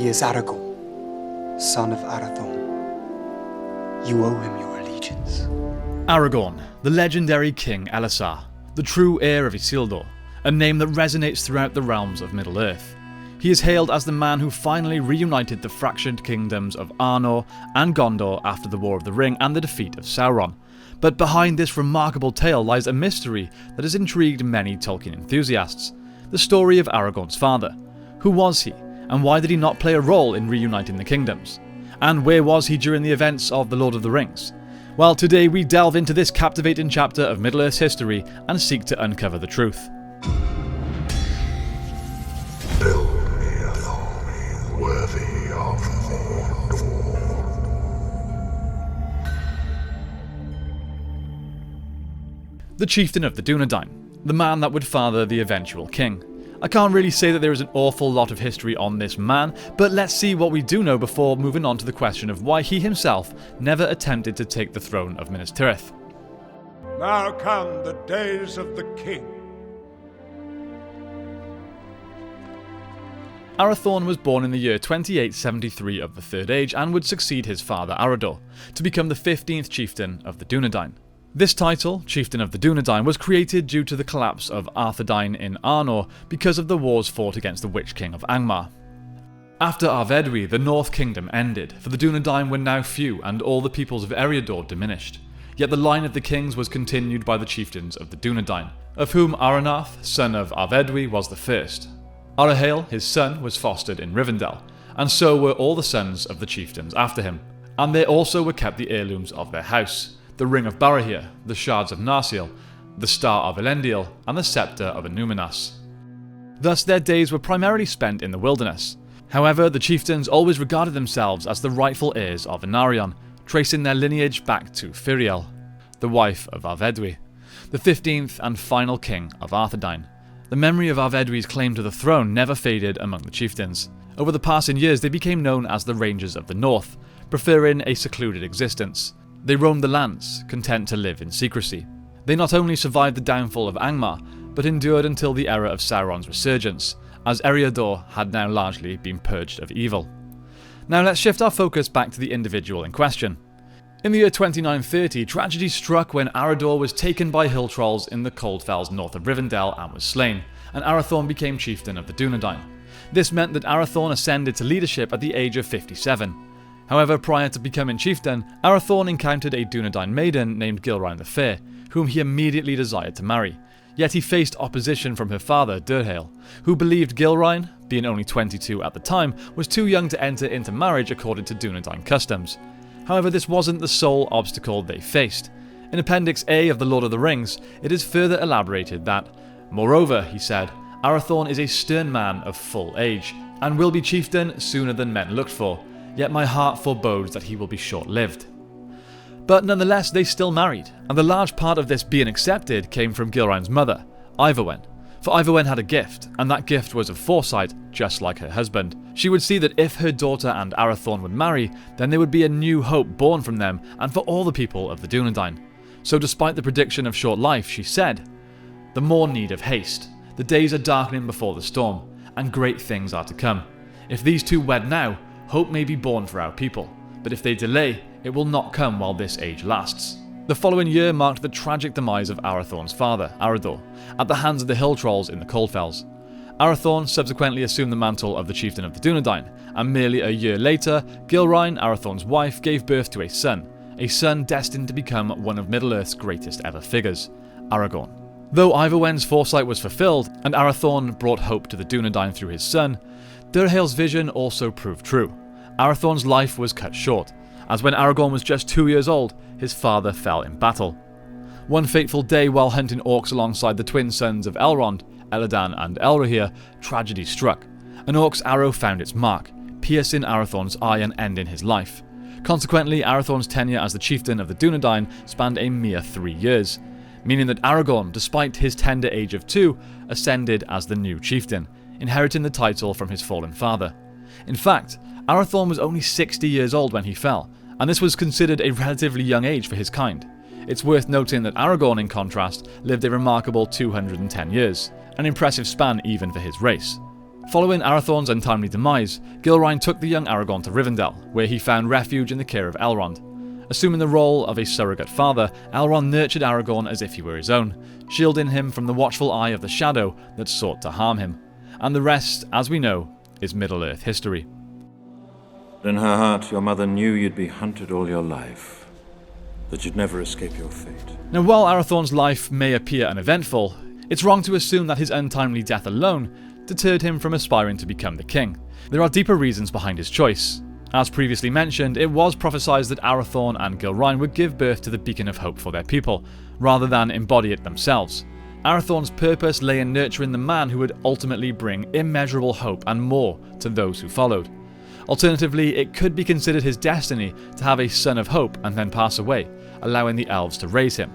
He is Aragorn, son of Arathorn. You owe him your allegiance. Aragorn, the legendary King Elisar, the true heir of Isildur, a name that resonates throughout the realms of Middle-earth. He is hailed as the man who finally reunited the fractured kingdoms of Arnor and Gondor after the War of the Ring and the defeat of Sauron. But behind this remarkable tale lies a mystery that has intrigued many Tolkien enthusiasts: the story of Aragorn's father. Who was he, and why did he not play a role in reuniting the kingdoms? And where was he during the events of The Lord of the Rings? Well, today we delve into this captivating chapter of Middle-earth's history and seek to uncover the truth. Worthy of Mordor. The chieftain of the Dunedain, the man that would father the eventual king. I can't really say that there is an awful lot of history on this man, but let's see what we do know before moving on to the question of why he himself never attempted to take the throne of Minas Tirith. Now come the days of the king. Arathorn was born in the year 2873 of the Third Age and would succeed his father Arador to become the 15th chieftain of the Dunedain. This title, Chieftain of the Dunedain, was created due to the collapse of Arthedain in Arnor because of the wars fought against the Witch King of Angmar. After Arvedwi, the North Kingdom ended, for the Dunedain were now few and all the peoples of Eriador diminished. Yet the line of the kings was continued by the chieftains of the Dunedain, of whom Aranarth, son of Arvedwi, was the first. Arahael, his son, was fostered in Rivendell, and so were all the sons of the chieftains after him. And there also were kept the heirlooms of their house, the Ring of Barahir, the Shards of Narsil, the Star of Elendil, and the Sceptre of Annúminas. Thus their days were primarily spent in the wilderness. However, the chieftains always regarded themselves as the rightful heirs of Anarion, tracing their lineage back to Firiel, the wife of Arvedwi, the 15th and final king of Arthedain. The memory of Arvedwi's claim to the throne never faded among the chieftains. Over the passing years they became known as the Rangers of the North, preferring a secluded existence. They roamed the lands, content to live in secrecy. They not only survived the downfall of Angmar, but endured until the era of Sauron's resurgence, as Eriador had now largely been purged of evil. Now let's shift our focus back to the individual in question. In the year 2930, tragedy struck when Arador was taken by hill trolls in the Coldfells north of Rivendell and was slain, and Arathorn became chieftain of the Dunedain. This meant that Arathorn ascended to leadership at the age of 57. However, prior to becoming chieftain, Arathorn encountered a Dunedain maiden named Gilrain the Fair, whom he immediately desired to marry. Yet he faced opposition from her father, Durhael, who believed Gilrain, being only 22 at the time, was too young to enter into marriage according to Dunedain customs. However, this wasn't the sole obstacle they faced. In Appendix A of The Lord of the Rings, it is further elaborated that, moreover, he said, Arathorn is a stern man of full age, and will be chieftain sooner than men looked for, yet my heart forebodes that he will be short-lived. But nonetheless, they still married, and the large part of this being accepted came from Gilrain's mother, Iverwen. For Iverwen had a gift, and that gift was of foresight, just like her husband. She would see that if her daughter and Arathorn would marry, then there would be a new hope born from them and for all the people of the Dunedain. So despite the prediction of short life, she said, "The more need of haste. The days are darkening before the storm, and great things are to come. If these two wed now, hope may be born for our people, but if they delay, it will not come while this age lasts." The following year marked the tragic demise of Arathorn's father, Arador, at the hands of the hill trolls in the Coldfells. Arathorn subsequently assumed the mantle of the chieftain of the Dunedain, and merely a year later, Gilrain, Arathorn's wife, gave birth to a son destined to become one of Middle-earth's greatest ever figures, Aragorn. Though Iverwen's foresight was fulfilled, and Arathorn brought hope to the Dunedain through his son, Durhael's vision also proved true. Arathorn's life was cut short, as when Aragorn was just 2 years old, his father fell in battle. One fateful day while hunting orcs alongside the twin sons of Elrond, Elladan and Elrohir, tragedy struck. An orc's arrow found its mark, piercing Arathorn's eye and ending his life. Consequently, Arathorn's tenure as the chieftain of the Dunedain spanned a mere 3 years, meaning that Aragorn, despite his tender age of 2, ascended as the new chieftain, inheriting the title from his fallen father. In fact, Arathorn was only 60 years old when he fell, and this was considered a relatively young age for his kind. It's worth noting that Aragorn, in contrast, lived a remarkable 210 years, an impressive span even for his race. Following Arathorn's untimely demise, Gilrain took the young Aragorn to Rivendell, where he found refuge in the care of Elrond. Assuming the role of a surrogate father, Elrond nurtured Aragorn as if he were his own, shielding him from the watchful eye of the Shadow that sought to harm him. And the rest, as we know, is Middle-earth history. In her heart, your mother knew you'd be hunted all your life, that you'd never escape your fate. Now, while Arathorn's life may appear uneventful, it's wrong to assume that his untimely death alone deterred him from aspiring to become the king. There are deeper reasons behind his choice. As previously mentioned, it was prophesied that Arathorn and Gilrain would give birth to the beacon of hope for their people, rather than embody it themselves. Arathorn's purpose lay in nurturing the man who would ultimately bring immeasurable hope and more to those who followed. Alternatively, it could be considered his destiny to have a son of hope and then pass away, allowing the elves to raise him.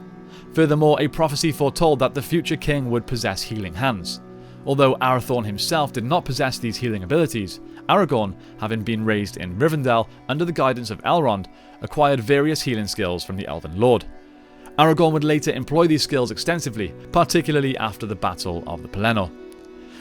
Furthermore, a prophecy foretold that the future king would possess healing hands. Although Arathorn himself did not possess these healing abilities, Aragorn, having been raised in Rivendell under the guidance of Elrond, acquired various healing skills from the Elven Lord. Aragorn would later employ these skills extensively, particularly after the Battle of the Pelennor.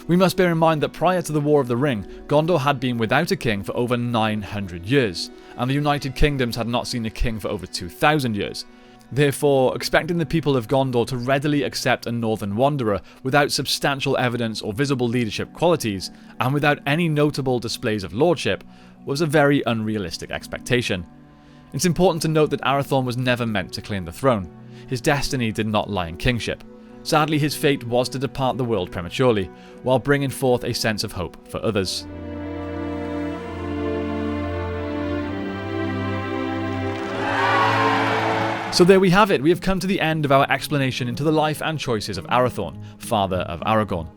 We must bear in mind that prior to the War of the Ring, Gondor had been without a king for over 900 years, and the United Kingdoms had not seen a king for over 2,000 years. Therefore, expecting the people of Gondor to readily accept a northern wanderer without substantial evidence or visible leadership qualities, and without any notable displays of lordship, was a very unrealistic expectation. It's important to note that Arathorn was never meant to claim the throne. His destiny did not lie in kingship. Sadly, his fate was to depart the world prematurely, while bringing forth a sense of hope for others. So there we have it, we have come to the end of our explanation into the life and choices of Arathorn, father of Aragorn.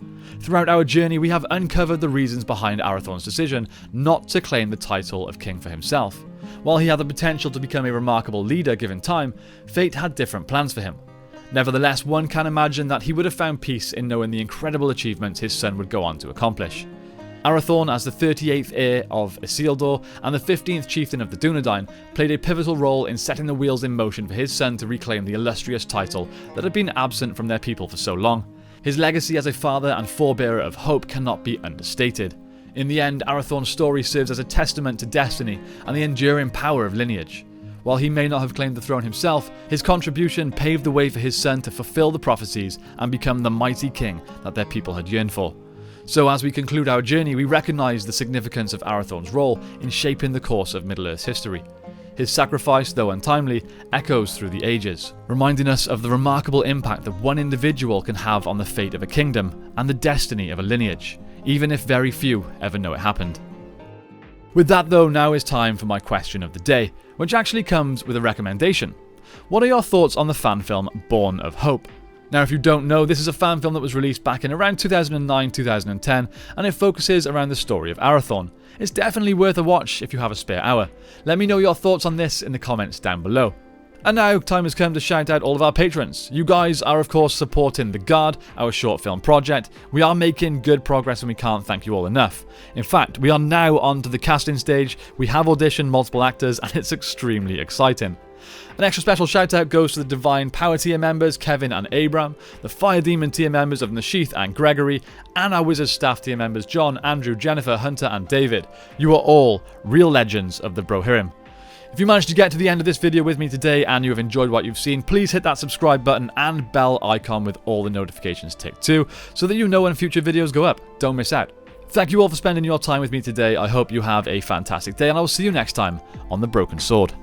Throughout our journey we have uncovered the reasons behind Arathorn's decision not to claim the title of king for himself. While he had the potential to become a remarkable leader given time, fate had different plans for him. Nevertheless, one can imagine that he would have found peace in knowing the incredible achievements his son would go on to accomplish. Arathorn, as the 38th heir of Isildur and the 15th chieftain of the Dunedain, played a pivotal role in setting the wheels in motion for his son to reclaim the illustrious title that had been absent from their people for so long. His legacy as a father and forebearer of hope cannot be understated. In the end, Arathorn's story serves as a testament to destiny and the enduring power of lineage. While he may not have claimed the throne himself, his contribution paved the way for his son to fulfill the prophecies and become the mighty king that their people had yearned for. So as we conclude our journey, we recognise the significance of Arathorn's role in shaping the course of Middle-earth's history. His sacrifice, though untimely, echoes through the ages, reminding us of the remarkable impact that one individual can have on the fate of a kingdom and the destiny of a lineage, even if very few ever know it happened. With that though, now is time for my question of the day, which actually comes with a recommendation. What are your thoughts on the fan film Born of Hope? Now, if you don't know, this is a fan film that was released back in around 2009-2010, and it focuses around the story of Arathorn. It's definitely worth a watch if you have a spare hour. Let me know your thoughts on this in the comments down below. And now, time has come to shout out all of our patrons. You guys are of course supporting The Guard, our short film project. We are making good progress and we can't thank you all enough. In fact, we are now on to the casting stage, we have auditioned multiple actors, and it's extremely exciting. An extra special shout out goes to the Divine Power tier members Kevin and Abram, the Fire Demon tier members of Nashith and Gregory, and our Wizard staff tier members John, Andrew, Jennifer, Hunter and David. You are all real legends of the Brohirrim. If you managed to get to the end of this video with me today and you have enjoyed what you've seen, please hit that subscribe button and bell icon with all the notifications ticked too, so that you know when future videos go up. Don't miss out. Thank you all for spending your time with me today. I hope you have a fantastic day and I will see you next time on The Broken Sword.